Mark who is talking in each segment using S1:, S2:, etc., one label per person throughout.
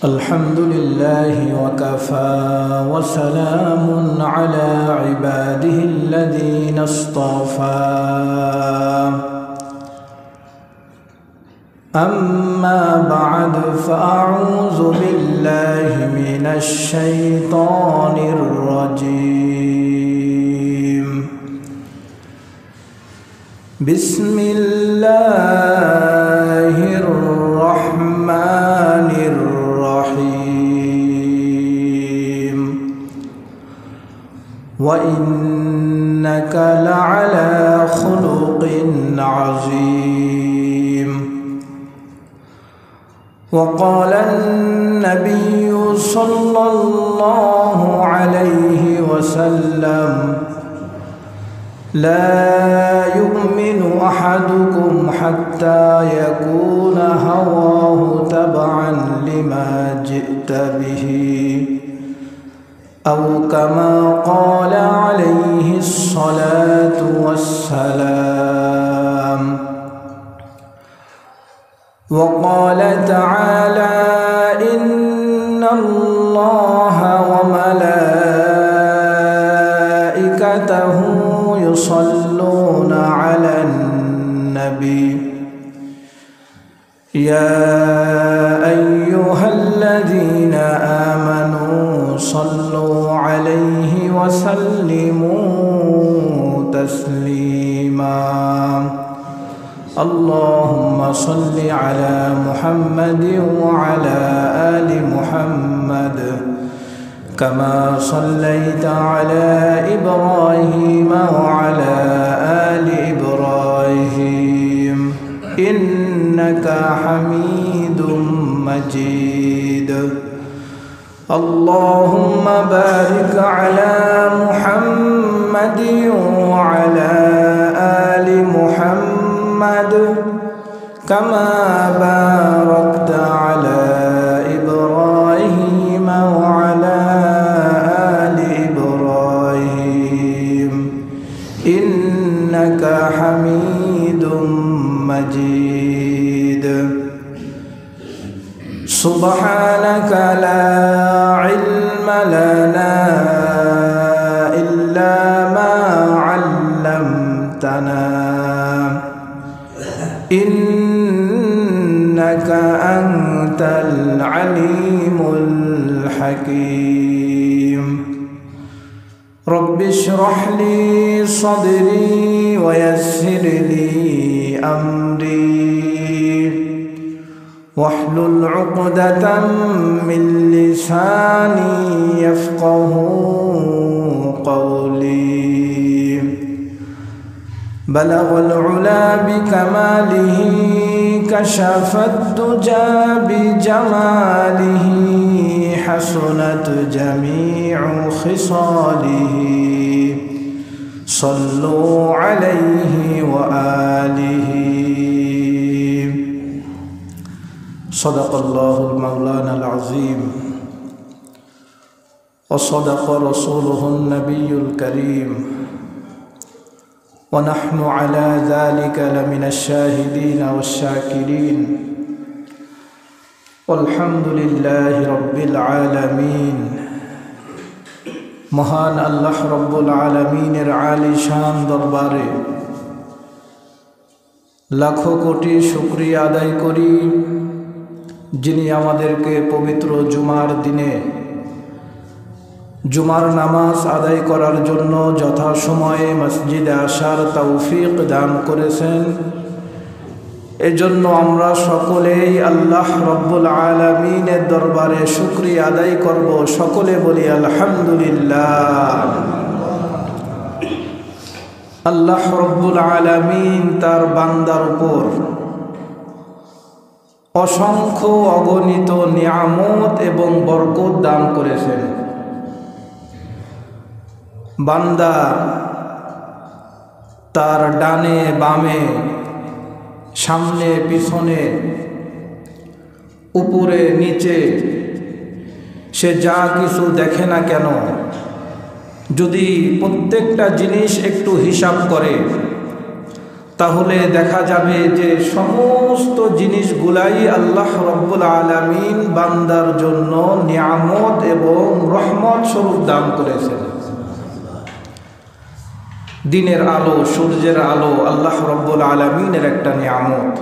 S1: الحمد لله وكفى وسلام على عباده الذين اصطفى أما بعد فأعوذ بالله من الشيطان الرجيم بسم الله الرحمن الرحيم وإنك لعلى خلق عظيم وقال النبي صلى الله عليه وسلم لا يؤمن أحدكم حتى يكون هواه تبعا لما جئت به أو كما قال عليه الصلاة والسلام وقال تعالى إن الله وملائكته يصلون على النبي يا أيها الذين آمنوا صلوا عليه وسلموا تسليما اللهم صل على محمد وعلى آل محمد كما صليت على إبراهيم وعلى آل إبراهيم إنك حميد مجيد اللهم بارك على محمد وعلى آل محمد كما باركت على إبراهيم وعلى آل إبراهيم إنك حميد مجيد سبحانك لا علم لنا إلا ما علمتنا إنك أنت العليم الحكيم رب اشرح لي صدري ويسر لي أمري واحلل عقدة من لساني يفقه قولي بلغ العلا بكماله كشف الدجى بجماله حسنت جميع خصاله صلوا عليه وآله صدق الله المولانا العظيم وصدق رسوله النبي الكريم ونحن على ذلك لمن الشاهدين والشاكرين والحمد لله رب العالمين মহান আল্লাহ রব্বুল আলামিনের আলিশান দরবারে লাখো কোটি শুকরিয়া আদায় করি যিনি আমাদেরকে পবিত্র জুমার দিনে জুমার নামাজ আদায় করার জন্য যথাসময়ে মসজিদে আসার তৌফিক দান করেছেন। এজন্য আমরা সকলেই আল্লাহ রব্বুল আলামিনের দরবারে শুকরিয়া আদায় করব। সকলে বলি আলহামদুলিল্লাহ। আল্লাহ রব্বুল আলামিন তার বান্দার উপর অসংখ্য অগণিত নিয়ামত এবং বরকত দান করেছেন। বান্দা তার ডানে বামে সামনে পিছনে উপরে নিচে সে যা কিছু দেখে না কেন, যদি প্রত্যেকটা জিনিস একটু হিসাব করে তাহলে দেখা যাবে যে সমস্ত জিনিসগুলাই আল্লাহ রব্বুল আলামিন বান্দার জন্য নিয়ামত এবং রহমত স্বরূপ দান করেছেন। দিনের আলো, সূর্যের আলো আল্লাহ রব্বুল আলামিনের একটা নিয়ামত।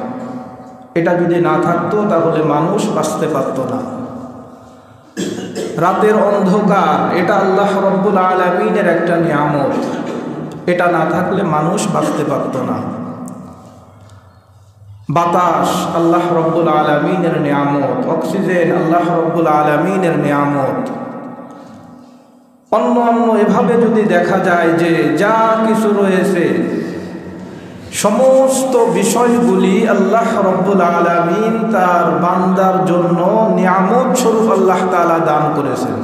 S1: এটা যদি না থাকতো তাহলে মানুষ বাঁচতে পারত না। রাতের অন্ধকার এটা আল্লাহ রব্বুল আলামিনের একটা নিয়ামত। এটা না থাকলে মানুষ বাঁচতে পারত না। বাতাস আল্লাহ রব্বুল আলামিনের নিয়ামত, অক্সিজেন আল্লাহ রব্বুল আলামিনের নিয়ামত। অন্য অন্য এভাবে যদি দেখা যায় যে যা কিছু রয়েছে সমস্ত বিষয়গুলি আল্লাহ রব্বুল আলামিন তার বান্দার জন্য নিয়ামত স্বরূপ আল্লাহ তাআলা দান করেছেন।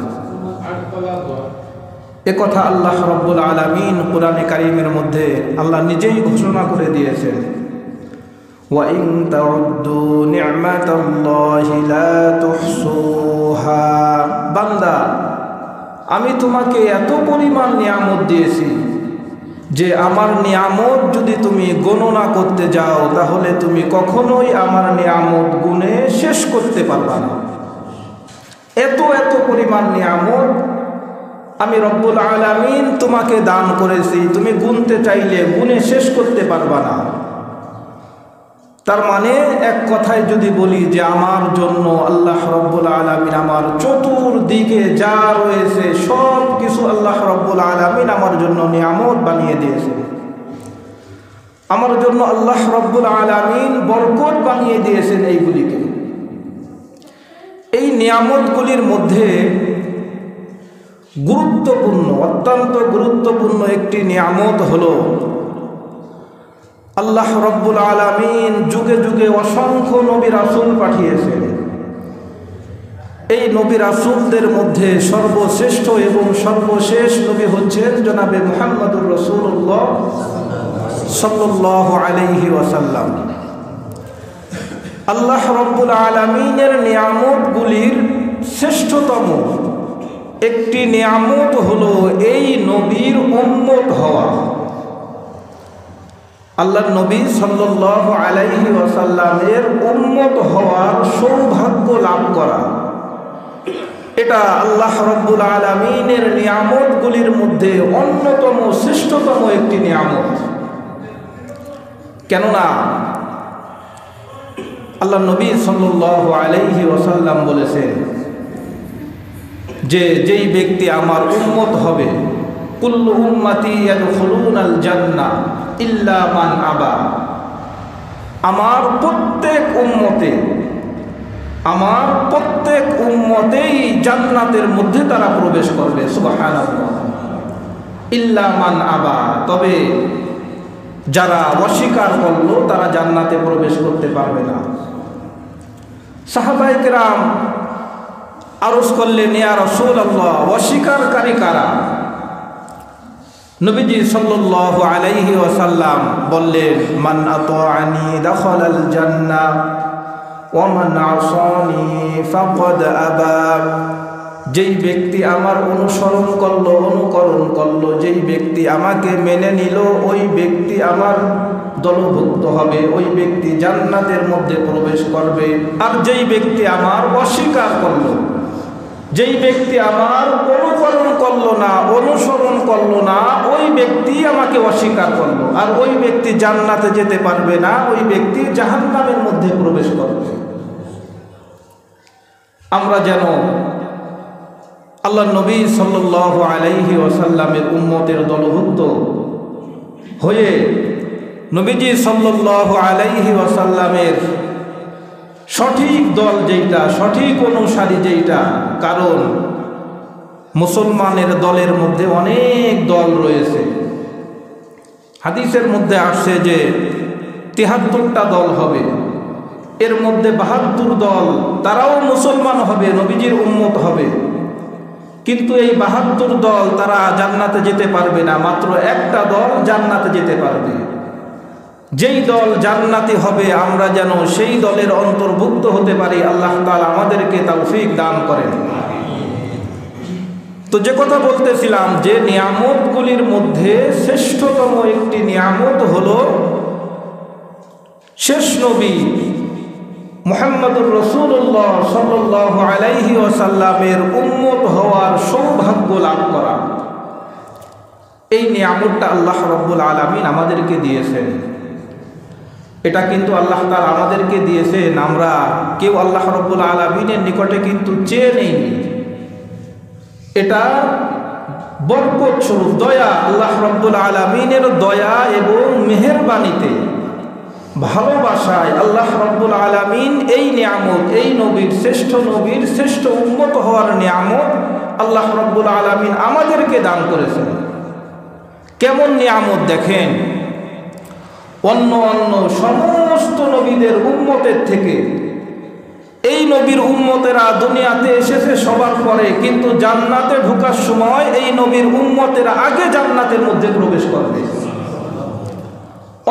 S1: একথা আল্লাহ রব্বুল আলামিন কুরআনে কারীমের মধ্যে আল্লাহ নিজেই ঘোষণা করে দিয়েছেন, ওয়া ইন তাউদ্দু নি'মাতাল্লাহি লা তুহসুহা। বান্দা, আমি তোমাকে এত পরিমাণ নিয়ামত দিয়েছি যে আমার নিয়ামত যদি তুমি গণনা করতে যাও তাহলে তুমি কখনোই আমার নিয়ামত গুণে শেষ করতে পারবা না। এত এত পরিমাণ নিয়ামত আমি রব্বুল আলামিন তোমাকে দান করেছি, তুমি গুনতে চাইলে গুণে শেষ করতে পারবা না। তার মানে এক কথায় যদি বলি যে আমার জন্য আল্লাহ রব্বুল আলামিন আমার চতুর্দিকে যা রয়েছে সব কিছু আল্লাহ রব্বুল আলামিন আমার জন্য নিয়ামত বানিয়ে দিয়েছে। আমার জন্য আল্লাহ রব্বুল আলামিন বরকত বানিয়ে দিয়েছেন এইগুলিকে। এই নিয়ামতগুলির মধ্যে গুরুত্বপূর্ণ, অত্যন্ত গুরুত্বপূর্ণ একটি নিয়ামত হলো আল্লাহ রব্বুল আলামিন যুগে যুগে অসংখ্য নবী রাসূল পাঠিয়েছেন। এই নবী রাসূলদের মধ্যে সর্বশ্রেষ্ঠ এবং সর্বশেষ নবী হচ্ছেন জনাবে মুহাম্মদুর রাসূলুল্লাহ সাল্লাল্লাহু আলাইহি ওয়াসাল্লাম। আল্লাহ রব্বুল আলামিনের নিয়ামতগুলির শ্রেষ্ঠতম একটি নিয়ামত হলো এই নবীর উম্মত হওয়া। আল্লাহর নবী সাল্লাল্লাহু আলাইহি ওয়াসাল্লামের উম্মত হওয়ার সৌভাগ্য লাভ করা, এটা আল্লাহ রব্বুল আলামিনের নিয়ামতগুলির মধ্যে অন্যতম শ্রেষ্ঠতম একটি নিয়ামত। কেননা আল্লাহর নবী সাল্লাল্লাহু আলাইহি ওয়াসাল্লাম বলেছেন যে যেই ব্যক্তি আমার উম্মত হবে, কুল্লু উম্মতি ইয়াদখুলুনাল জান্নাহ ইল্লা মান আবা। আমার প্রত্যেক উম্মতেই জান্নাতের মধ্যে তারা প্রবেশ করবে, সুবহানাল্লাহ। ইল্লা মান আবা, তবে যারা অস্বীকার করলো তারা জান্নাতে প্রবেশ করতে পারবে না। সাহাবায়ে কেরাম আরজ করলেন, ইয়া রাসূলুল্লাহ, অস্বীকারী কারা? নবীজি সাল্লাল্লাহু আলাইহি ওয়াসাল্লাম বললেন, মান আতাআনি দাখালাল জান্নাহ ওয়া মান আসানি ফাকাদ আবা। যেই ব্যক্তি আমার অনুকরণ করলো, যেই ব্যক্তি আমাকে মেনে নিল, ওই ব্যক্তি আমার দলভুক্ত হবে, ওই ব্যক্তি জান্নাতের মধ্যে প্রবেশ করবে। আর যেই ব্যক্তি আমার অস্বীকার করলো, যেই ব্যক্তি আমার অনুসরণ করলো না, ওই ব্যক্তি আমাকে অস্বীকার করলো, আর ওই ব্যক্তি জান্নাতে যেতে পারবে না, ওই ব্যক্তি জাহান্নামের মধ্যে প্রবেশ করবে। আমরা যেন আল্লাহর নবী সাল্লাল্লাহু আলাইহি ওয়াসাল্লামের উম্মতের দলভুক্ত হয়ে নবীজি সাল্লাল্লাহু আলাইহি ওয়াসাল্লামের সঠিক দল যেইটা, সঠিক অনুসারী যেইটা। কারণ মুসলমানের দলের মধ্যে অনেক দল রয়েছে। হাদিসের মধ্যে আসছে যে ৭৩টা দল হবে, এর মধ্যে ৭২ দল তারাও মুসলমান হবে, নবীজির উম্মত হবে। কিন্তু এই ৭২ দল তারা জান্নাতে যেতে পারবে না, মাত্র একটা দল জান্নাতে যেতে পারবে। যেই দল জান্নাতি হবে আমরা যেন সেই দলের অন্তর্ভুক্ত হতে পারি। আল্লাহ তাআলা আমাদেরকে তৌফিক দান করেন। তো যে কথা বলতেছিলাম যে নিয়ামতগুলির মধ্যে শ্রেষ্ঠতম একটি নিয়ামত হলো শেষ নবী মুহাম্মদুর রাসূলুল্লাহ সাল্লাল্লাহু আলাইহি ওয়াসাল্লামের উম্মত হওয়ার সৌভাগ্য লাভ করা, এই নিয়ামতটা আল্লাহ রাব্বুল আলামিন আমাদেরকে দিয়েছেন। এটা কিন্তু আল্লাহ তাআলা আমাদেরকে দিয়েছেন, আমরা কেউ আল্লাহ রাব্বুল আলামিনের নিকটে কিন্তু চেয়ে নেই। এটা বরকত স্বরূপ, দয়া, আল্লাহ রাব্বুল আলামিনের দয়া এবং মেহেরবানিতে, ভালোবাসায় আল্লাহ রাব্বুল আলামিন এই নিয়ামত, এই নবীর শ্রেষ্ঠ উম্মত হওয়ার নিয়ামত আল্লাহ রাব্বুল আলামিন আমাদেরকে দান করেছেন। কেমন নিয়ামত দেখেন, অন্য সমস্ত নবীদের উম্মতের থেকে এই নবীর উম্মতেরা দুনিয়াতে এসেছে সবার পরে, কিন্তু জান্নাতে ঢোকার সময় এই নবীর উম্মতেরা আগে জান্নাতের মধ্যে প্রবেশ করবে।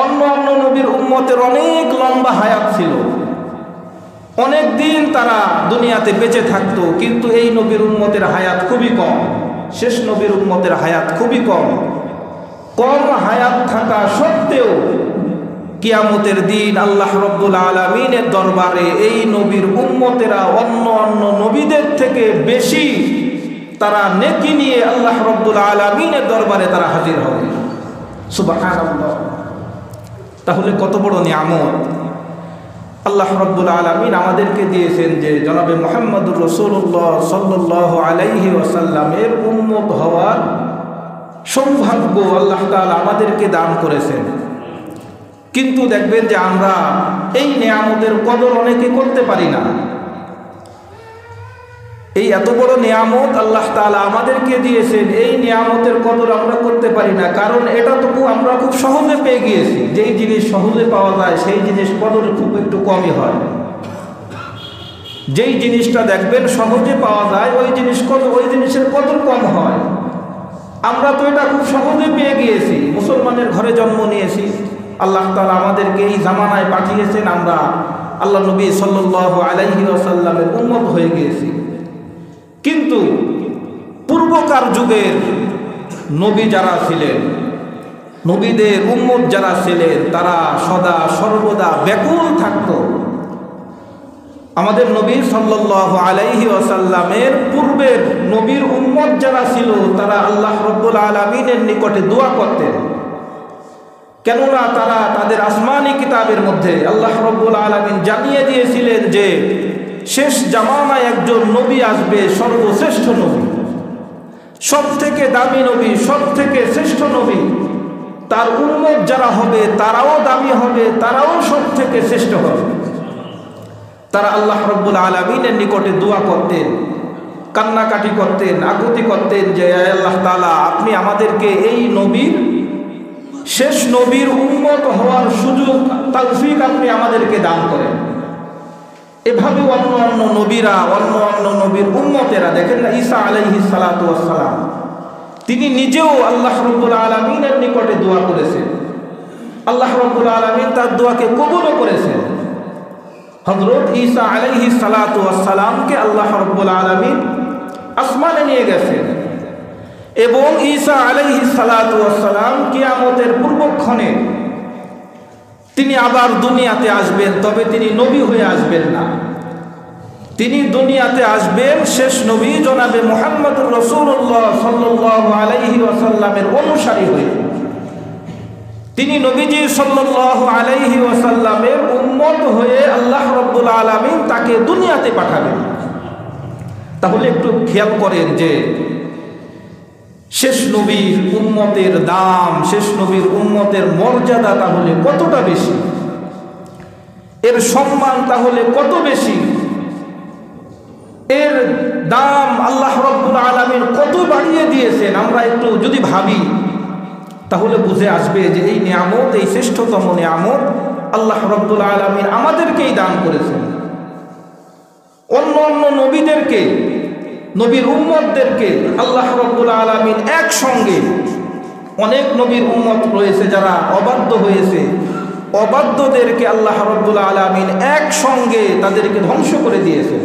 S1: অন্য নবীর উম্মতের অনেক লম্বা হায়াত ছিল, অনেক দিন তারা দুনিয়াতে বেঁচে থাকতো, কিন্তু এই নবীর উম্মতের হায়াত খুবই কম। শেষ নবীর উম্মতের হায়াত খুবই কম হায়াত থাকা সত্ত্বেও কিয়ামতের দিন আল্লাহ রাব্বুল আলামিনের দরবারে এই নবীর উম্মতেরা অন্য নবীদের থেকে বেশি তারা নেকি নিয়ে আল্লাহ রাব্বুল আলামিনের দরবারে তারা হাজির হবে। সুবহানাল্লাহ। তাহলে কত বড় নিয়ামত আল্লাহ রাব্বুল আলামিন আমাদেরকে দিয়েছেন, যে জনাবে মুহাম্মদুর রাসূলুল্লাহ সাল্লাল্লাহু আলাইহি ওয়াসাল্লামের উম্মত হওয়ার সৌভাগ্য আল্লাহ তাআলা আমাদেরকে দান করেছেন। কিন্তু দেখবেন যে আমরা এই নিয়ামতের কদর অনেকে করতে পারি না। এই এত বড় নিয়ামত আল্লাহ তাআলা আমাদেরকে দিয়েছেন, এই নিয়ামতের কদর আমরা করতে পারি না, কারণ এটা তো আমরা খুব সহজে পেয়ে গিয়েছি। যেই জিনিস সহজে পাওয়া যায় সেই জিনিস কদর খুব একটু কমই হয়। যেই জিনিসটা দেখবেন সহজে পাওয়া যায় ওই জিনিসের কদর কম হয়। আমরা তো এটা খুব সহজে পেয়ে গিয়েছি, মুসলমানের ঘরে জন্ম নিয়েছি, আল্লাহ তাআলা আমাদেরকে এই জামানায় পাঠিয়েছেন, আমরা আল্লাহ নবী সাল্লাল্লাহু আলাইহি ওয়াসাল্লামের উম্মত হয়ে গিয়েছি। কিন্তু পূর্বকার যুগের নবী যারা ছিলেন, নবীদের উম্মত যারা ছিলেন, তারা সদা সর্বদা ব্যাকুল থাকত। আমাদের নবী সাল্লাল্লাহু আলাইহি ওয়াসাল্লামের পূর্বের নবীর উম্মত যারা ছিল তারা আল্লাহ রাব্বুল আলামিনের নিকটে দোয়া করতেন। কেননা তারা তাদের আসমানি কিতাবের মধ্যে আল্লাহ রাব্বুল আলামিন জানিয়ে দিয়েছিলেন যে শেষ জামানায় একজন নবী আসবে, সর্বশ্রেষ্ঠ নবী, সব থেকে দামি নবী, সব থেকে শ্রেষ্ঠ নবী। তার উম্মত যারা হবে তারাও দামি হবে, তারাও সব থেকে শ্রেষ্ঠ হবে। তারা আল্লাহ রাব্বুল আলামিনের নিকটে দোয়া করতেন, কান্নাকাটি করতেন, আকুতি করতেন যে আল্লাহ তাআলা আপনি আমাদেরকে এই নবীর, শেষ নবীর উম্মত হওয়ার সুযোগ, তৌফিক আপনি আমাদেরকে দান করেন। এভাবে অন্য নবীরা, অন্য নবীর উম্মতেরা, দেখেন না ঈসা আলাইহিস সালাতু ওয়াস সালাম, তিনি নিজেও আল্লাহ রাব্বুল আলামিনের নিকটে দোয়া করেছেন। আল্লাহ রাব্বুল আলামিন তার দোয়াকে কবুলও করেছেন। হযরত ঈসা আলাইহিস সালাতু ওয়াস সালামকে আল্লাহ রাব্বুল আলামিন আসমানে নিয়ে গেছেন এবং ঈসা আলাইহিস সালাতু ওয়াস সালাম কিয়ামতের পূর্বক্ষণে তিনি আবার দুনিয়াতে আসবেন, তবে তিনি নবী হয়ে আসবেন না। তিনি দুনিয়াতে আসবেন শেষ নবী জনাবে মুহাম্মদুর রাসূলুল্লাহ সাল্লাল্লাহু আলাইহি ওয়াসাল্লামের অনুসারী হয়ে। তিনি নবীজি সাল্লাল্লাহু আলাইহি ওয়াসাল্লামের উম্মত হয়ে আল্লাহ রাব্বুল আলামিন তাকে দুনিয়াতে পাঠাবেন। তাহলে একটু খেয়াল করেন যে শেষ নবীর উম্মতের দাম, শেষ নবীর উম্মতের মর্যাদা তাহলে কতটা বেশি, এর সম্মান তাহলে কত বেশি, এর দাম আল্লাহ রাব্বুল আলামিন কত বাড়িয়ে দিয়েছেন। আমরা একটু যদি ভাবি তাহলে বুঝে আসবে যে এই নিয়ামত, এই শ্রেষ্ঠতম নিয়ামত আল্লাহ রাব্বুল আলামিন আমাদেরকেই দান করেছেন। অন্য নবীদেরকে, নবীর উম্মতদেরকে আল্লাহ রাব্বুল আলামিন একসঙ্গে, অনেক নবীর উম্মত রয়েছে যারা অবাধ্য হয়েছে, অবাধ্যদেরকে আল্লাহ রাব্বুল আলামিন একসঙ্গে তাদেরকে ধ্বংস করে দিয়েছেন।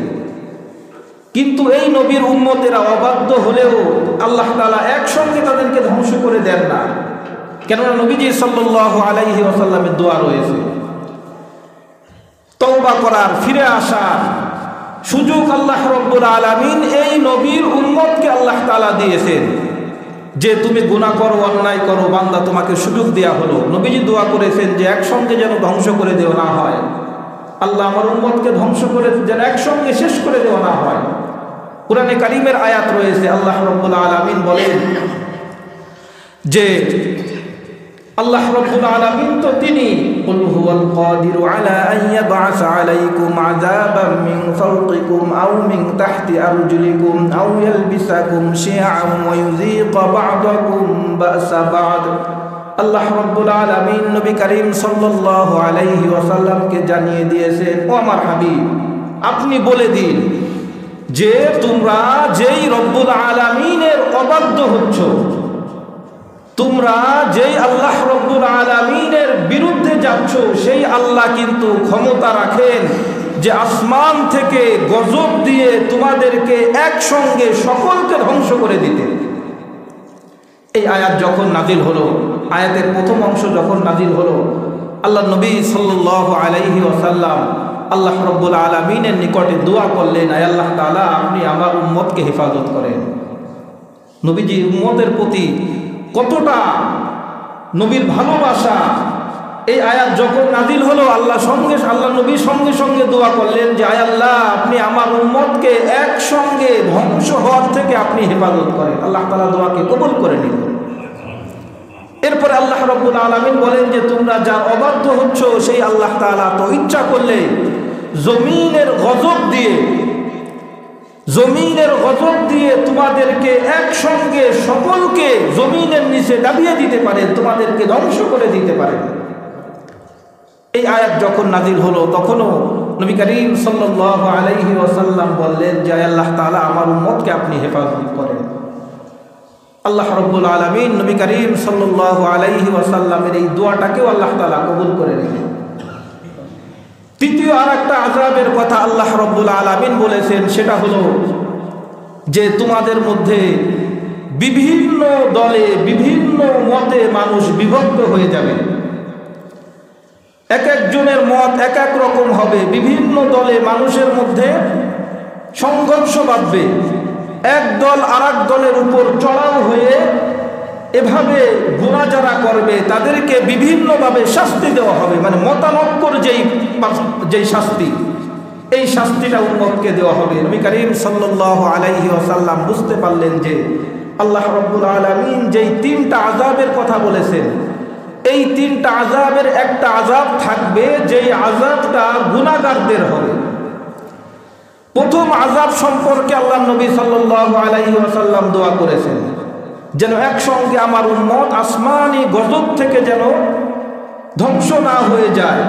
S1: কিন্তু এই নবীর উম্মতেরা অবাধ্য হলেও আল্লাহ তাআলা একসঙ্গে তাদেরকে ধ্বংস করে দেন না, কেননা নবীজি সাল্লাল্লাহু আলাইহি ওয়াসাল্লামের দোয়া রয়েছে। তওবা করার, ফিরে আসার সুযোগ আল্লাহ রাব্বুল আলামিন এই নবীর উম্মতকে আল্লাহ তাআলা দিয়েছেন যে তুমি গুনাহ করো, অন্যায় করো, বান্দা তোমাকে সুযোগ দেয়া হলো। নবীজি দোয়া করেছেন যে একসঙ্গে যেন ধ্বংস করে দেওয়া না হয়, আল্লাহ আমার উম্মতকে ধ্বংস করে যেন একসঙ্গে শেষ করে দেওয়া না হয়। কুরআনে কারীমের আয়াত রয়েছে, আল্লাহ রাব্বুল আলামিন বলেন যে আল্লাহ রাব্বুল আলামিন তো তিনি কুল হুয়াল কাদিরু আলা আন ইয়াবআসা আলাইকুম আযাবাম মিন ফাওকিকুম আও মিন তাহতি আরজুলিকুম আও ইয়ালবিসাকুম শিআআন ওয়া ইউযীকা বা'দাকুম বা'সা বা'দ। আল্লাহ রাব্বুল আলামিন নবী করিম সাল্লাল্লাহু আলাইহি ওয়াসাল্লামকে জানিয়ে দিয়েছেন, ও আমার হাবিব আপনি বলে দিন যে তোমরা যেই রব্বুল আলামিনের অবাধ্য হচ্ছ, তোমরা যেই আল্লাহ রব্বুল আলামিনের বিরুদ্ধে যাচ্ছ, সেই আল্লাহ কিন্তু ক্ষমতা রাখেন যে আসমান থেকে গজব দিয়ে তোমাদেরকে একসঙ্গে সকলকে ধ্বংস করে দিতে। এই আয়াত যখন নাজিল হলো, আয়াতের প্রথম অংশ যখন নাজিল হলো, আল্লাহ নবী সাল্লাল্লাহু আলাইহি ওয়াসাল্লাম আল্লাহ রব্বুল আলামিনের নিকটে দোয়া করলেন, আয় আল্লাহ তাআলা আপনি আমার উম্মতকে হেফাজত করেন। নবীজি উম্মতের প্রতি কতটা নবীর ভালোবাসা। এই আয়াত যখন নাজিল হলো, আল্লাহ নবীর সঙ্গে সঙ্গে দোয়া করলেন যে আয় আল্লাহ আপনি আমার উম্মতকে একসঙ্গে ধ্বংস হওয়ার থেকে আপনি হেফাজত করেন। আল্লাহ তাআলা দোয়াকে কবুল করে নিলেন। এরপরে আল্লাহ রাব্বুল আলামিন বলেন যে তোমরা যার অবাধ্য হচ্ছ, সেই আল্লাহ তাআলা তো ইচ্ছা করলে জমিনের গজব দিয়ে তোমাদেরকে একসঙ্গে সকলকে জমিনের নিচে দাবিয়ে দিতে পারেন, তোমাদেরকে ধ্বংস করে দিতে পারেন। এই আয়াত যখন নাজিল হলো, তখনও নবী করিম সাল্লাল্লাহু আলাইহি ওয়াসাল্লাম বললেন যে আল্লাহ তাআলা আমার উম্মতকে আপনি হেফাজত করেন। আল্লাহ রাব্বুল আলামিন নবী করিম সাল্লাল্লাহু আলাইহি ওয়াসাল্লামের এই দোয়াটাকেও আল্লাহ তাআলা কবুল করে নিলেন। তৃতীয় আরেকটা আযাবের কথা আল্লাহ রাব্বুল আলামিন বলেছেন, সেটা হলো যে তোমাদের মধ্যে বিভিন্ন দলে বিভিন্ন মতে মানুষ বিভক্ত হয়ে যাবে। এক একজনের মত এক এক রকম হবে, বিভিন্ন দলে মানুষের মধ্যে সংঘর্ষ বাঁধবে, এক দল আরেক দলের উপর চড়াও হয়ে এভাবে গুনাহ যারা করবে তাদেরকে বিভিন্নভাবে শাস্তি দেওয়া হবে। মানে মতানক্কর যেই শাস্তি, এই শাস্তিটা উম্মতকে দেওয়া হবে। নবী করিম সাল্লাল্লাহু আলাইহি ওয়াসাল্লাম বুঝতে পারলেন যে আল্লাহ রাব্বুল আলামিন যেই তিনটা আযাবের কথা বলেছেন, এই তিনটা আযাবের একটা আযাব থাকবে যেই আযাবটা গুনাহগারদের হবে। প্রথম আযাব সম্পর্কে আল্লাহ নবী সাল্লাল্লাহু আলাইহি ওয়াসাল্লাম দোয়া করেছেন যেন একসঙ্গে আমার উম্মত আসমানি গজব থেকে যেন ধ্বংস না হয়ে যায়।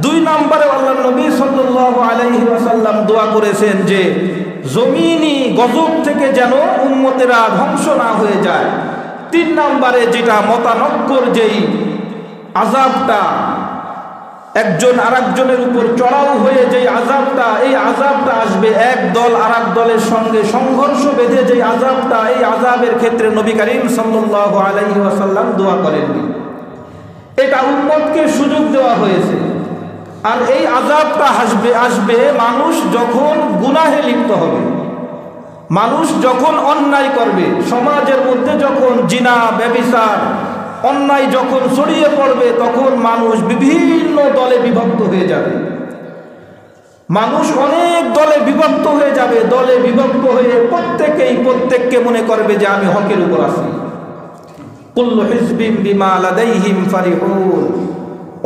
S1: দুই নম্বরে আল্লাহ নবী সাল্লাল্লাহু আলাইহি ওয়াসাল্লাম দোয়া করেছেন যে জমিনি গজব থেকে যেন উম্মতেরা ধ্বংস না হয়ে যায়। তিন নম্বরে যেটা মতানক্কর যেই আযাবটা, একজন আরেকজনের উপর চড়াও হয়ে যেই আযাবটা, এই আযাবটা আসবে এক দল আরেক দলের সঙ্গে সংঘর্ষ বেঁধে যেই আযাবটা, এই আযাবের ক্ষেত্রে নবী করিম সাল্লাল্লাহু আলাইহি ওয়াসাল্লাম দোয়া করেননি। এটা উম্মতকে সুযোগ দেওয়া হয়েছে। আর এই আযাবটা আসবে মানুষ যখন গুনাহে লিপ্ত হবে, মানুষ যখন অন্যায় করবে, সমাজের মধ্যে যখন জিনা ব্যভিচার অন্যায় যখন ছড়িয়ে পড়বে, তখন মানুষ বিভিন্ন দলে বিভক্ত হয়ে যাবে। মানুষ অনেক দলে বিভক্ত হয়ে যাবে। দলে বিভক্ত হয়ে প্রত্যেককে মনে করবে যে আমি হকের উপর আছি। কুল্লু হিজবিন বিমা লাদাইহিম ফারিহুন।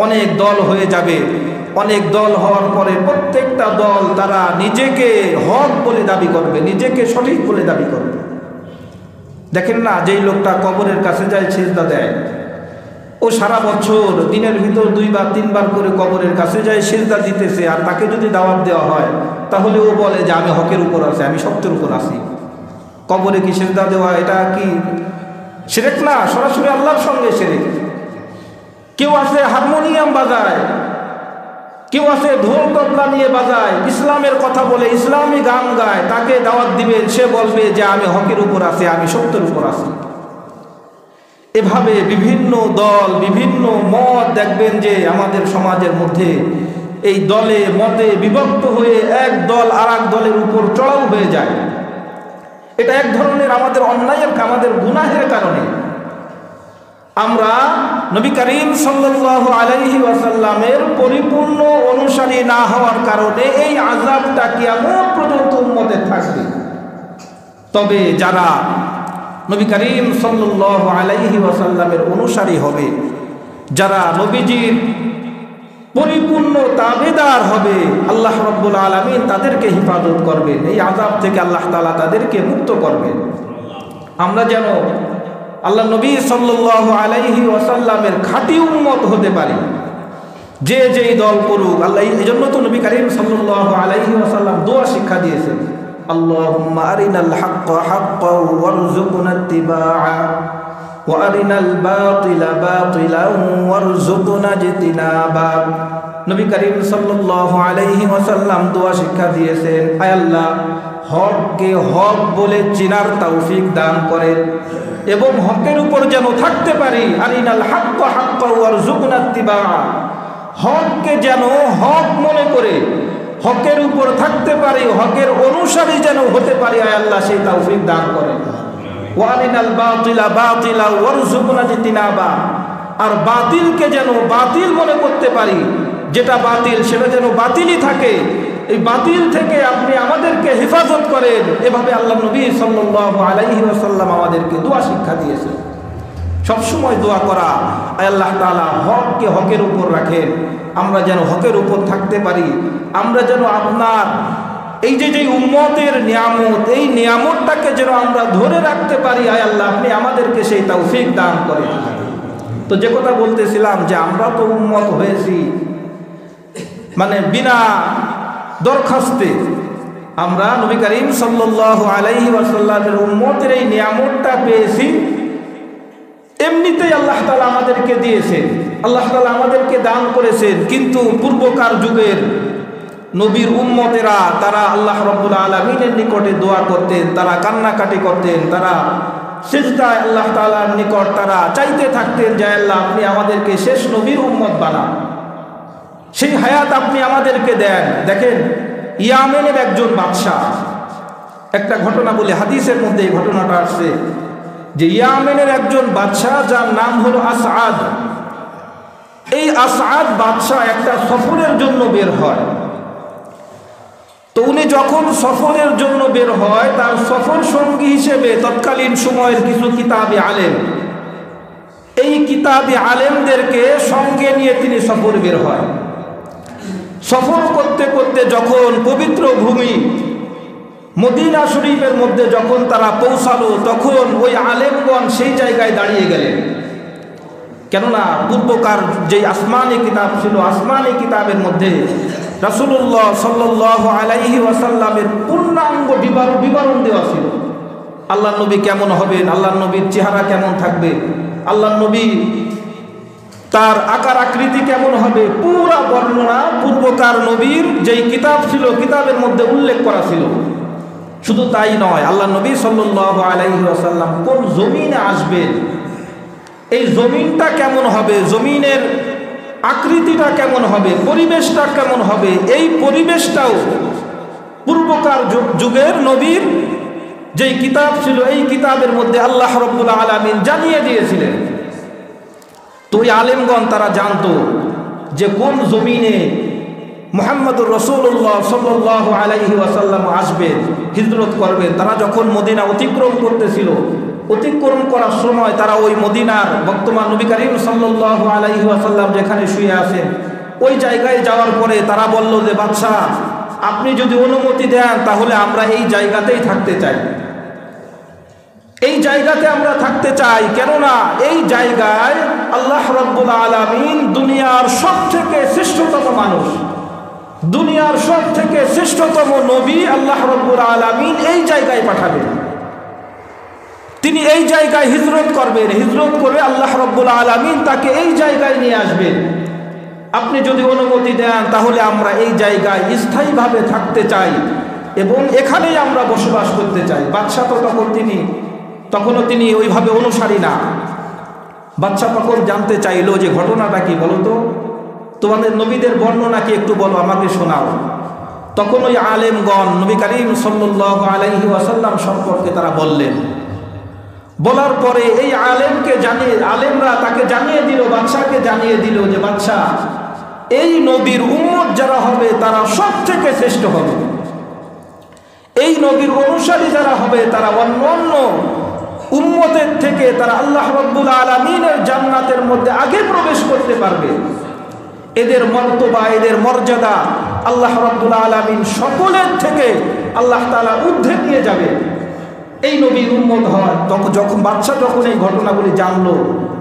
S1: অনেক দল হয়ে যাবে। অনেক দল হওয়ার পরে প্রত্যেকটা দল তারা নিজেকে হক বলে দাবি করবে, নিজেকে সঠিক বলে দাবি করবে। দেখেন না, যেই লোকটা কবরের কাছে যায় সিজদা দেয়, ও সারা বছর দিনের ভিতর 2 বার 3 বার করে কবরের কাছে যায় সিজদা দিতেছে, আর তাকে যদি দাওয়াত দেওয়া হয় তাহলে ও বলে যে আমি হকের উপর আছি, আমি সত্যের উপর আছি। কবরে কি সিজদা দেওয়া এটা কি শিরক না? সরাসরি আল্লাহর সঙ্গে শিরক। কেউ আছে হারমোনিয়াম বাজায়, কেউ আছে ঢোল তবলা নিয়ে বাজায়, ইসলামের কথা বলে ইসলামী গান গায়, তাকে দাওয়াত দিবেন, সে বলবে যে আমি হকের উপর আছি, আমি সত্যের উপর আছি। এভাবে বিভিন্ন দল বিভিন্ন মত দেখবেন যে আমাদের সমাজের মধ্যে এই দলে মতে বিভক্ত হয়ে এক দল আর এক দলের উপর চড়াও হয়ে যায়। এটা এক ধরনের আমাদের অন্যায়ের, আমাদের গুনাহের কারণে আমরা নবী করিম সাল্লাল্লাহু আলাইহি ওয়াসাল্লামের পরিপূর্ণ অনুসারী না হওয়ার কারণে এই আযাবটা কিয়ামত পর্যন্ত উম্মতের থাকবে। তবে যারা নবী করিম সাল্লাল্লাহু আলাইহি ওয়াসাল্লামের অনুসারী হবে, যারা নবীজির পরিপূর্ণ তাবেদার হবে, আল্লাহ রাব্বুল আলামিন তাদেরকে হেফাজত করবেন, এই আযাব থেকে আল্লাহ তাআলা তাদেরকে মুক্ত করবেন। আমরা যেন আল্লাহ নবী সাল্লাল্লাহু আলাইহি ওয়াসাল্লামের খাঁটি উম্মত হতে পারি, যে যেই দল করুক। আল্লাহ এই জন্য তো নবী করিম সাল্লাল্লাহু আলাইহি ওয়াসাল্লাম দোয়া শিক্ষা দিয়েছেন, আল্লাহুম্মা আরিনাল হাক্কা হাক্কাও ওয়ারযুকনা ইত্তিবাআ ওয়া আরিনাল বাতিলা বাতিলাও ওয়ারযুকনা ইজতিনাবা। নবী করিম সাল্লাল্লাহু আলাইহি ওয়াসাল্লাম দোয়া শিক্ষা দিয়েছেন, আয় আল্লাহ, হককে হক বলে চিনার তৌফিক দান করেন এবং হকের উপর যেন থাকতে পারি। আরিনাল হাক্কা হাক্কা ওয়ারযুকনা ইত্তিবাআ, হককে যেন হক মনে করে হকের উপর থাকতে পারি, হকের অনুসারী যেন হতে পারি, আয় আল্লাহ সেই তৌফিক দান করেন। ওয়া আরিনাল বাতিলা বাতিলা ওয়ারযুকনা ইজতিনাবা, আর বাতিলকে যেন বাতিল মনে করতে পারি, যেটা বাতিল সেটা যেন বাতিলই থাকে, এই বাতিল থেকে আপনি আমাদেরকে হেফাজত করেন। এভাবে আল্লাহ নবী সাল্লাল্লাহু আলাইহি ওয়াসাল্লাম আমাদেরকে দোয়া শিক্ষা দিয়েছেন। সবসময় দোয়া করা, আয় আল্লাহ তাআলা হককে হকের উপর রাখেন, আমরা যেন হকের উপর থাকতে পারি, আমরা যেন আপনার এই যে উম্মতের নিয়ামত, এই নিয়ামতটাকে যেন আমরা ধরে রাখতে পারি, আয় আল্লাহ আপনি আমাদেরকে সেই তৌফিক দান করেন। তো যে কথা বলতেছিলাম যে আমরা তো উম্মত হয়েছি মানে বিনা দরখাস্তে, আমরা নবী করিম সাল্লাল্লাহু আলাইহি ওয়াসাল্লামের উম্মতের এই নিয়ামতটা পেয়েছি, এমনিতেই আল্লাহ তাআলা আমাদেরকে দিয়েছেন, আল্লাহ তাআলা আমাদেরকে দান করেছেন। কিন্তু পূর্বকার যুগের নবীর উম্মতেরা তারা আল্লাহ রাব্বুল আলামিনের নিকটে দোয়া করতেন, তারা কান্নাকাটি করতেন, তারা সিজদায় আল্লাহ তাআলার নিকট তারা চাইতে থাকতেন যে আল্লাহ আপনি আমাদেরকে শেষ নবীর উম্মত বানান, সেই হায়াত আপনি আমাদেরকে দেন। দেখেন ইয়ামেনের একজন বাদশাহ, একটা ঘটনা বলে হাদিসের মধ্যে এই ঘটনাটা আসছে যে ইয়ামেনের একজন বাদশাহ যার নাম হলো আসআদ। এই আসআদ বাদশাহ একটা সফরের জন্য বের হয়। তো উনি যখন সফরের জন্য বের হয়, তার সফর সঙ্গী হিসেবে তৎকালীন সময়ের কিছু কিতাবি আলেম, এই কিতাবি আলেমদেরকে সঙ্গে নিয়ে তিনি সফর বের হয়। সফর করতে করতে যখন পবিত্র ভূমি মদিনা শরীফের মধ্যে যখন তারা পৌঁছালো, তখন ওই আলেমগণ সেই জায়গায় দাঁড়িয়ে গেলেন। কেননা পূর্বকার যে আসমানি কিতাব ছিল, আসমানি কিতাবের মধ্যে রাসূলুল্লাহ সাল্লাল্লাহু আলাইহি ওয়াসাল্লামের পূর্ণাঙ্গ বিবরণ দেওয়া ছিল। আল্লাহ নবী কেমন হবেন, আল্লাহ নবীর চেহারা কেমন থাকবে, আল্লাহ নবী তার আকার আকৃতি কেমন হবে, পুরা বর্ণনা পূর্বকার নবীর যেই কিতাব ছিল কিতাবের মধ্যে উল্লেখ করা ছিল। শুধু তাই নয়, আল্লাহ নবী সাল্লাল্লাহু আলাইহি ওয়াসাল্লাম কোন জমিনে আসবেন, এই জমিনটা কেমন হবে, জমিনের আকৃতিটা কেমন হবে, পরিবেশটা কেমন হবে, এই পরিবেশটাও পূর্বকার যুগের নবীর যেই কিতাব ছিল এই কিতাবের মধ্যে আল্লাহ রাব্বুল আলামিন জানিয়ে দিয়েছিলেন। তো ওই আলেমগণ তারা জানতো যে কোন জমিনে মুহাম্মদুর রাসূলুল্লাহ সাল্লাল্লাহু আলাইহি ওয়াসাল্লাম আসবেন, হিজরত করবেন। তারা যখন মদিনা অতিক্রম করতেছিল, অতিক্রম করার সময় তারা ওই মদিনার বর্তমান নবী করিম সাল্লাল্লাহু আলাইহি ওয়াসাল্লাম যেখানে শুয়ে আছেন ওই জায়গায় যাওয়ার পরে তারা বলল যে বাদশাহ, আপনি যদি অনুমতি দেন তাহলে আমরা এই জায়গাতেই থাকতে চাই, এই জায়গাতে আমরা থাকতে চাই। কেননা এই জায়গায় আল্লাহ রাব্বুল আলামিন দুনিয়ার সবথেকে শ্রেষ্ঠতম মানুষ, দুনিয়ার সবথেকে শ্রেষ্ঠতম নবী আল্লাহ রাব্বুল আলামিন এই জায়গায় পাঠাবেন। তিনি এই জায়গায় হিজরত করবেন, হিজরত করে আল্লাহ রাব্বুল আলামিন তাকে এই জায়গায় নিয়ে আসবেন। আপনি যদি অনুমতি দেন তাহলে আমরা এই জায়গায় স্থায়ীভাবে থাকতে চাই এবং এখানেই আমরা বসবাস করতে চাই। বাদশাহ তো তখনও তিনি ওইভাবে অনুসারী না। বাদশাহ তখন জানতে চাইল যে ঘটনাটা কি বলতো। তোমাদের নবীদের বর্ণনা কি একটু বলো, আমাকে শোনাও। তখন ওই আলেমগণ নবী করিম সাল্লাল্লাহু আলাইহি ওয়াসাল্লাম সম্পর্কে তারা বললেন। বলার পরে এই আলেমরা তাকে জানিয়ে দিল, বাদশাকে জানিয়ে দিল যে বাদশা, এই নবীর উম্মত যারা হবে তারা সব থেকে শ্রেষ্ঠ হবে। এই নবীর অনুসারী যারা হবে তারা অন্য উম্মতের থেকে তারা আল্লাহ রাব্বুল আলামিনের জান্নাতের মধ্যে আগে প্রবেশ করতে পারবে। এদের মর্তবা, এদের মর্যাদা আল্লাহ রাব্বুল আলামিন সকলের থেকে আল্লাহ তাআলা ঊর্ধ্বে নিয়ে যাবে এই নবীর উম্মত হয়। যখন বাদশা যখন এই ঘটনাগুলি জানলো,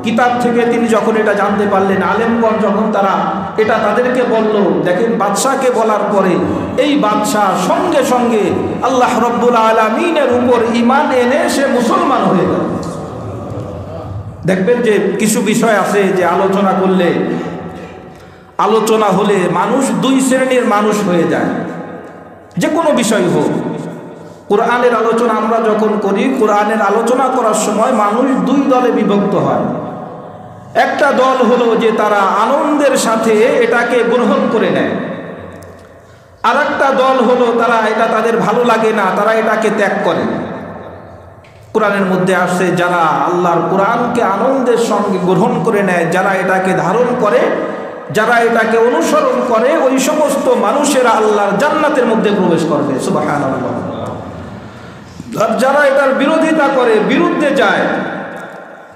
S1: কিতাব থেকে তিনি যখন এটা জানতে পারলেন, আলেমগণ যখন তারা এটা তাদেরকে বলল, দেখেন বাদশাকে বলার পরে এই বাদশাহ সঙ্গে সঙ্গে আল্লাহ রাব্বুল আলামিনের উপর ঈমান এনে সে মুসলমান হয়ে গেল। দেখবেন যে কিছু বিষয় আছে যে আলোচনা হলে মানুষ দুই শ্রেণীর মানুষ হয়ে যায়, যে কোনো বিষয় হোক। কোরআনের আলোচনা আমরা যখন করি, কোরআনের আলোচনা করার সময় মানুষ দুই দলে বিভক্ত হয়। একটা দল হলো যে তারা আনন্দের সাথে এটাকে গ্রহণ করে নেয়, আর একটা দল হলো তারা এটা তাদের ভালো লাগে না, তারা এটাকে ত্যাগ করে। কোরআনের মধ্যে আসছে যারা আল্লাহর কোরআনকে আনন্দের সঙ্গে গ্রহণ করে নেয়, যারা এটাকে ধারণ করে, যারা এটাকে অনুসরণ করে, ওই সমস্ত মানুষেরা আল্লাহর জান্নাতের মধ্যে প্রবেশ করবে। সুবহানাল্লাহ। আর যারা এটার বিরোধিতা করে, বিরুদ্ধে যায়,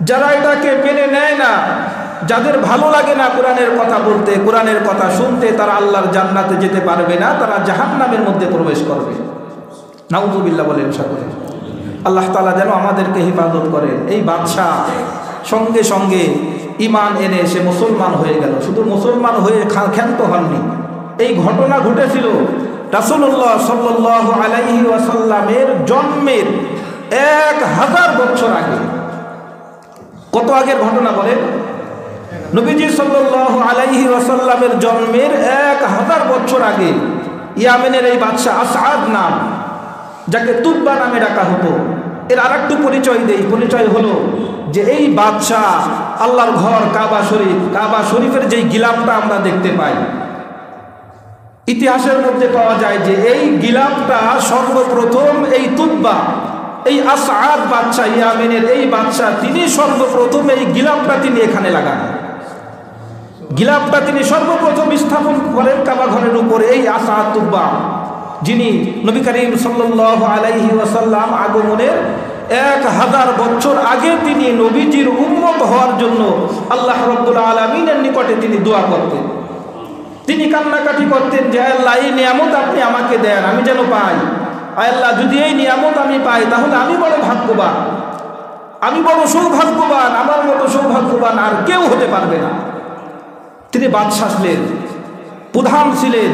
S1: যারা এটাকে মেনে নেয় না, যাদের ভালো লাগে না কোরআনের কথা বলতে, কোরআনের কথা শুনতে, তারা আল্লাহর জান্নাতে যেতে পারবে না, তারা জাহান্নামের মধ্যে প্রবেশ করবে। নাউযুবিল্লাহ বলেন সকলে। আল্লাহ তাআলা যেন আমাদেরকে হেফাজত করেন। এই বাদশাহ সঙ্গে সঙ্গে ঈমান এনে সে মুসলমান হয়ে গেল। শুধু মুসলমান হয়ে ক্ষান্ত হননি, এই ঘটনা ঘটেছিল রাসূলুল্লাহ সাল্লাল্লাহু আলাইহি ওয়াসাল্লামের জন্মের 1000 বছর আগে। কত আগের ঘটনা বলেন? নবীজি সাল্লাল্লাহু আলাইহি ওয়াসাল্লামের জন্মের 1000 বছর আগে ইয়ামেনের এই বাদশা আসআদ নাম, যাকে তুব্বা নামে ডাকা হতো। এর আরেকটু পরিচয় দেই। পরিচয় হলো যে এই বাদশা আল্লাহর ঘর কাবা শরীফের যেই গিলাফটা আমরা দেখতে পাই, ইতিহাসের মধ্যে পাওয়া যায় যে এই গিলাফটা সর্বপ্রথম এই তুব্বা, এই আসআদ বাদশা, ইয়ামেনের এই বাদশা, তিনি সর্বপ্রথম এই গিলাফটা তিনি এখানে লাগান। গিলাফটা তিনি সর্বপ্রথম স্থাপন করেন কাবা ঘরের উপরে। এই আসআদ তুব্বা, যিনি নবী করিম সাল্লাল্লাহু আলাইহি ওয়াসাল্লাম আগমনের 1000 বছর আগে তিনি নবীজির উম্মত হওয়ার জন্য আল্লাহ রাব্বুল আলামিনের নিকটে তিনি দোয়া করতেন। তিনি কান্নাকাটি করতেন যে আল্লাহ, এই নিয়ামত আপনি আমাকে দেন, আমি যেন পাই। আল্লাহ, যদি এই নিয়ামত আমি পাই তাহলে আমি বড় ভাগ্যবান, আমি বড় সৌভাগ্যবান, আমার মতো সৌভাগ্যবান আর কেউ হতে পারবে না। তিনি বাদশা ছিলেন, প্রধান ছিলেন।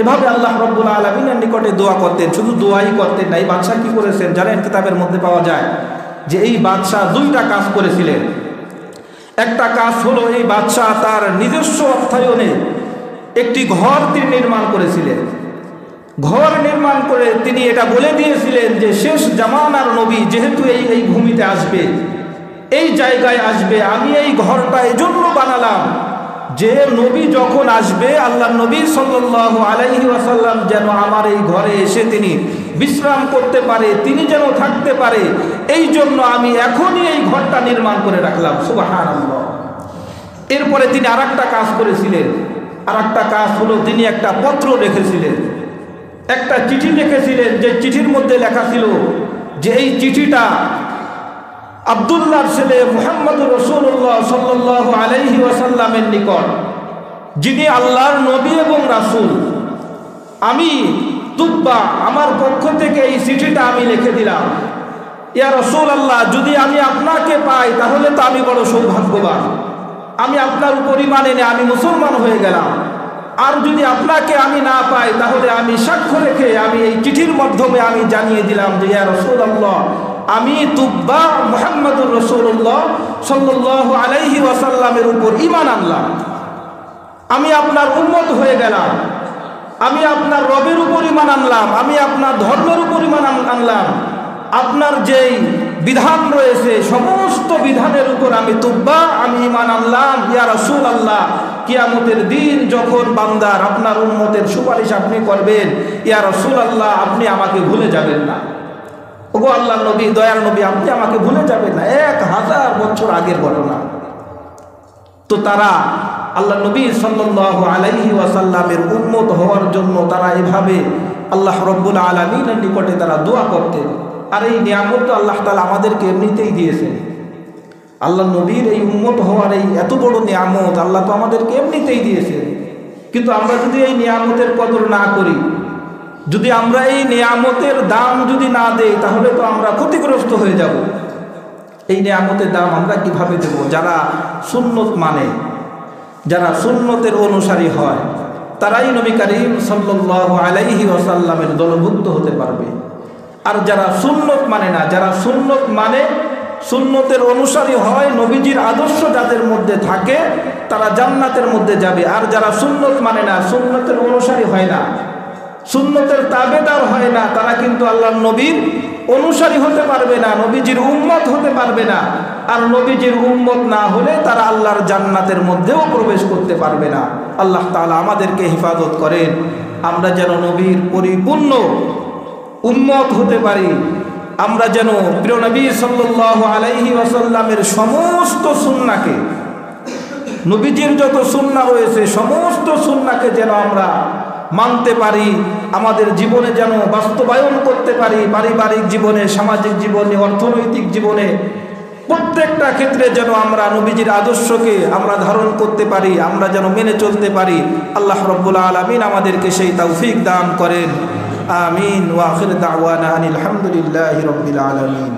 S1: এভাবে আল্লাহ রাব্বুল আলামিনের নিকটে দোয়া করতেন। শুধু দোয়াই করতেন না, এই বাদশা কি করেছেন জানেন? কিতাবের মধ্যে পাওয়া যায় যে এই বাদশা 2টা কাজ করেছিলেন। একটা কাজ হলো এই বাদশা তার নিজস্ব অর্থায়নে একটি ঘর তিনি নির্মাণ করেছিলেন। ঘর নির্মাণ করে তিনি এটা বলে দিয়েছিলেন যে শেষ জামানার নবী যেহেতু এই ভূমিতে আসবে, এই জায়গায় আসবে, আমি এই ঘরটা এজন্য বানালাম যে নবী যখন আসবে, আল্লাহ নবী সাল্লাল্লাহু আলাইহি ওয়াসাল্লাম যেন আমার এই ঘরে এসে তিনি বিশ্রাম করতে পারে, তিনি যেন থাকতে পারে, এই জন্য আমি এখনই এই ঘরটা নির্মাণ করে রাখলাম। সুবহানাল্লাহ। এরপরে তিনি আরেকটা কাজ করেছিলেন। আরেকটা কাজ হলো তিনি একটা পত্র রেখেছিলেন, একটা চিঠি লিখেছিলেন, যে চিঠির মধ্যে লেখা ছিল যে এই চিঠিটা আব্দুল্লাহর ছেলে মুহাম্মদুর রাসূলুল্লাহ সাল্লাল্লাহু আলাইহি ওয়াসাল্লামের নিকট, যিনি আল্লাহর নবী এবং রাসূল। আমি তুব্বা আমার পক্ষ থেকে এই চিঠিটা আমি লিখে দিলাম। ইয়া রাসূলুল্লাহ, যদি আমি আপনাকে পাই তাহলে তো আমি বড় সৌভাগ্যবান, আমি আপনার উপর ঈমান এনে আমি মুসলমান হয়ে গেলাম। আর যদি আপনাকে আমি না পাই তাহলে আমি সাক্ষ্য রেখে আমি এই চিঠির মাধ্যমে আমি জানিয়ে দিলাম যে ইয়া রাসূলুল্লাহ, আমি তুব্বা মুহাম্মদুর রাসূলুল্লাহ সাল্লাল্লাহু আলাইহি ওয়াসাল্লামের উপর ঈমান আনলাম, আমি আপনার উম্মত হয়ে গেলাম, আমি আপনার রবের উপর ঈমান আনলাম, আমি আপনার ধর্মের উপর ঈমান আনলাম, আপনার যেই বিধান রয়েছে সমস্ত বিধানের উপর আমি তুব্বা, আমি ঈমান আনলাম। ইয়া রাসূলুল্লাহ, কিয়ামতের দিন যখন বান্দার আপনার উম্মতের সুপারিশ আপনি করবেন, ইয়া রাসূলুল্লাহ আপনি আমাকে ভুলে যাবেন না, ওগো আল্লাহর নবী, দয়ার নবী, আপনি আমাকে ভুলে যাবেন না। 1000 বছর আগের ঘটনা। তো তারা আল্লাহ নবী সাল্লাল্লাহু আলাইহি ওয়াসাল্লামের উম্মত হওয়ার জন্য তারা এভাবে আল্লাহ রব্বুল আলামিনের নিকটে তারা দোয়া করতেন। আর এই নিয়ামত তো আল্লাহ তাআলা আমাদেরকে এমনিতেই দিয়েছেন। আল্লাহ নবীর এই উম্মত হওয়ার এই এত বড় নিয়ামত আল্লাহ তো আমাদেরকে এমনিতেই দিয়েছেন। কিন্তু আমরা যদি এই নিয়ামতের কদর না করি, যদি আমরা এই নিয়ামতের দাম যদি না দেই, তাহলে তো আমরা ক্ষতিগ্রস্ত হয়ে যাব। এই নিয়ামতের দাম আমরা কিভাবে দেব? যারা সুন্নত মানে, যারা সুন্নতের অনুসারী হয়, তারাই নবী করিম সাল্লাল্লাহু আলাইহি ওয়াসাল্লামের দলভুক্ত হতে পারবে। আর যারা সুন্নত মানে না, যারা সুন্নত মানে সুন্নতের অনুসারী হয়, নবীজির আদর্শ যাদের মধ্যে থাকে, তারা জান্নাতের মধ্যে যাবে। আর যারা সুন্নত মানে না, সুন্নতের অনুসারী হয় না, সুন্নতের তাবেদার হয় না, তারা কিন্তু আল্লাহর নবীর অনুসারী হতে পারবে না, নবীজির উম্মত হতে পারবে না। আর নবীজির উম্মত না হলে তারা আল্লাহর জান্নাতের মধ্যেও প্রবেশ করতে পারবে না। আল্লাহ তাআলা আমাদেরকে হেফাজত করেন, আমরা যেন নবীর পরিপূর্ণ উম্মত হতে পারি। আমরা যেন প্রিয় নবী সাল্লাল্লাহু আলাইহি ওয়াসাল্লামের সমস্ত সুন্নাহকে, নবীজির যত সুন্নাহ রয়েছে সমস্ত সুন্নাহকে যেন আমরা মানতে পারি, আমাদের জীবনে যেন বাস্তবায়ন করতে পারি। পারিবারিক জীবনে, সামাজিক জীবনে, অর্থনৈতিক জীবনে, প্রত্যেকটা ক্ষেত্রে যেন আমরা নবীজির আদর্শকে আমরা ধারণ করতে পারি, আমরা যেন মেনে চলতে পারি। আল্লাহ রাব্বুল আলামিন আমাদেরকে সেই তৌফিক দান করেন। আমিন। ওয়া আখির দাওয়ানা আনিল হামদুলিল্লাহি রাব্বিল আলামিন।